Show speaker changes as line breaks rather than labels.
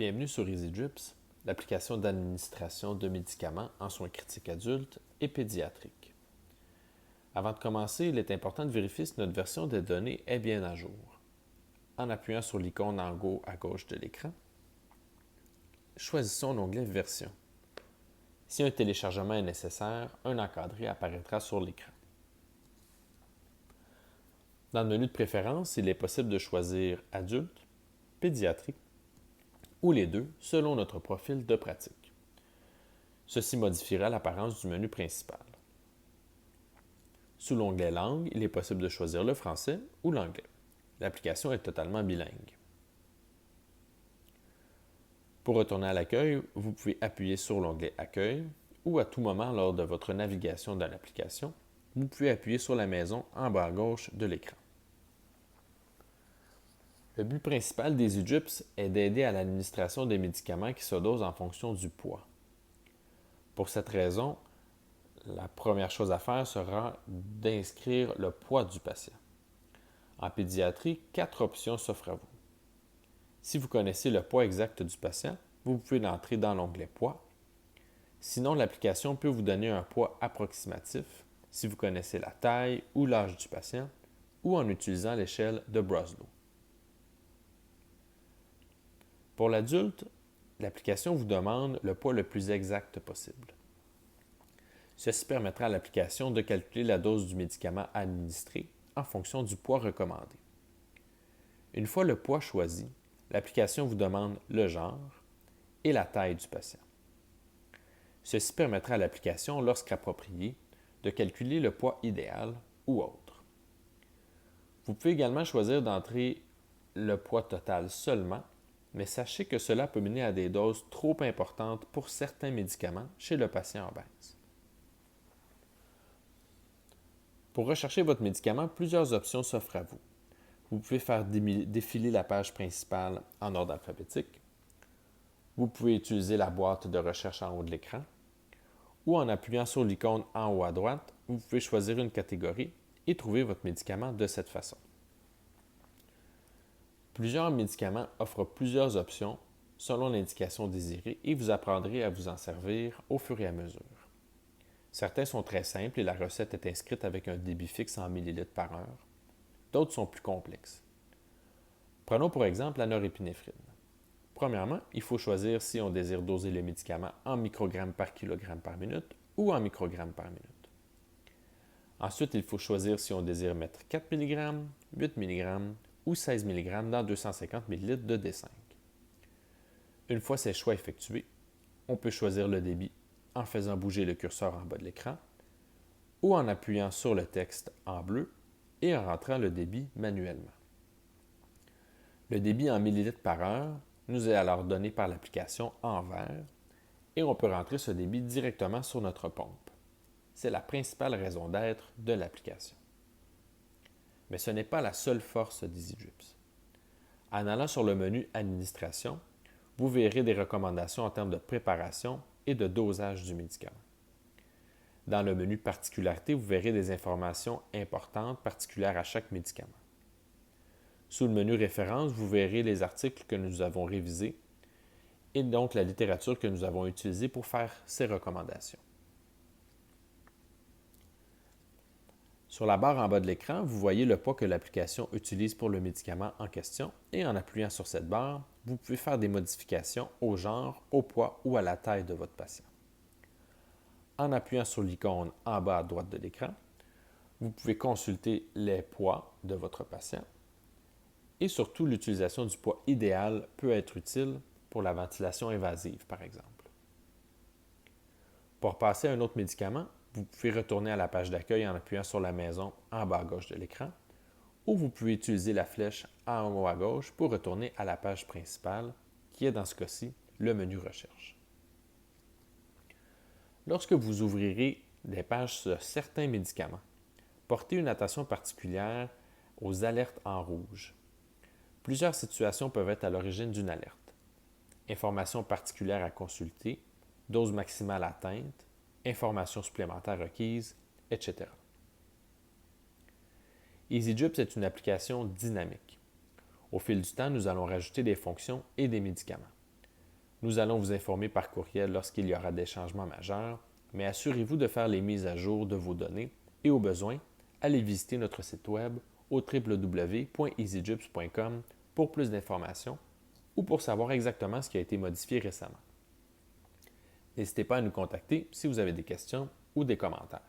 Bienvenue sur EasyDrips, l'application d'administration de médicaments en soins critiques adultes et pédiatriques. Avant de commencer, il est important de vérifier si notre version des données est bien à jour. En appuyant sur l'icône en haut à gauche de l'écran, choisissons l'onglet Version. Si un téléchargement est nécessaire, un encadré apparaîtra sur l'écran. Dans le menu de préférence, il est possible de choisir Adulte, Pédiatrique ou les deux selon notre profil de pratique. Ceci modifiera l'apparence du menu principal. Sous l'onglet Langue, il est possible de choisir le français ou l'anglais. L'application est totalement bilingue. Pour retourner à l'accueil, vous pouvez appuyer sur l'onglet Accueil ou à tout moment lors de votre navigation dans l'application, vous pouvez appuyer sur la maison en bas à gauche de l'écran. Le but principal des EasyDrips est d'aider à l'administration des médicaments qui se dosent en fonction du poids. Pour cette raison, la première chose à faire sera d'inscrire le poids du patient. En pédiatrie, 4 options s'offrent à vous. Si vous connaissez le poids exact du patient, vous pouvez l'entrer dans l'onglet Poids. Sinon, l'application peut vous donner un poids approximatif si vous connaissez la taille ou l'âge du patient ou en utilisant l'échelle de Broslow. Pour l'adulte, l'application vous demande le poids le plus exact possible. Ceci permettra à l'application de calculer la dose du médicament administré en fonction du poids recommandé. Une fois le poids choisi, l'application vous demande le genre et la taille du patient. Ceci permettra à l'application, lorsqu'approprié, de calculer le poids idéal ou autre. Vous pouvez également choisir d'entrer le poids total seulement, mais sachez que cela peut mener à des doses trop importantes pour certains médicaments chez le patient obèse. Pour rechercher votre médicament, plusieurs options s'offrent à vous. Vous pouvez faire défiler la page principale en ordre alphabétique. Vous pouvez utiliser la boîte de recherche en haut de l'écran. Ou en appuyant sur l'icône en haut à droite, vous pouvez choisir une catégorie et trouver votre médicament de cette façon. Plusieurs médicaments offrent plusieurs options selon l'indication désirée et vous apprendrez à vous en servir au fur et à mesure. Certains sont très simples et la recette est inscrite avec un débit fixe en millilitres par heure. D'autres sont plus complexes. Prenons pour exemple la norépinéphrine. Premièrement, il faut choisir si on désire doser le médicament en microgrammes par kilogramme par minute ou en microgrammes par minute. Ensuite, il faut choisir si on désire mettre 4 mg, 8 mg ou 16 mg dans 250 ml de D5. Une fois ces choix effectués, on peut choisir le débit en faisant bouger le curseur en bas de l'écran ou en appuyant sur le texte en bleu et en rentrant le débit manuellement. Le débit en millilitres par heure nous est alors donné par l'application en vert et on peut rentrer ce débit directement sur notre pompe. C'est la principale raison d'être de l'application. Mais ce n'est pas la seule force d'EasyDrips. En allant sur le menu Administration, vous verrez des recommandations en termes de préparation et de dosage du médicament. Dans le menu Particularités, vous verrez des informations importantes particulières à chaque médicament. Sous le menu Références, vous verrez les articles que nous avons révisés et donc la littérature que nous avons utilisée pour faire ces recommandations. Sur la barre en bas de l'écran, vous voyez le poids que l'application utilise pour le médicament en question et en appuyant sur cette barre, vous pouvez faire des modifications au genre, au poids ou à la taille de votre patient. En appuyant sur l'icône en bas à droite de l'écran, vous pouvez consulter les poids de votre patient et surtout l'utilisation du poids idéal peut être utile pour la ventilation invasive par exemple. Pour passer à un autre médicament, vous pouvez retourner à la page d'accueil en appuyant sur la maison en bas à gauche de l'écran ou vous pouvez utiliser la flèche en haut à gauche pour retourner à la page principale qui est dans ce cas-ci le menu Recherche. Lorsque vous ouvrirez des pages sur certains médicaments, portez une attention particulière aux alertes en rouge. Plusieurs situations peuvent être à l'origine d'une alerte. Informations particulières à consulter, dose maximale atteinte, informations supplémentaires requises, etc. EasyDrips est une application dynamique. Au fil du temps, nous allons rajouter des fonctions et des médicaments. Nous allons vous informer par courriel lorsqu'il y aura des changements majeurs, mais assurez-vous de faire les mises à jour de vos données et au besoin, allez visiter notre site web au www.easygyps.com pour plus d'informations ou pour savoir exactement ce qui a été modifié récemment. N'hésitez pas à nous contacter si vous avez des questions ou des commentaires.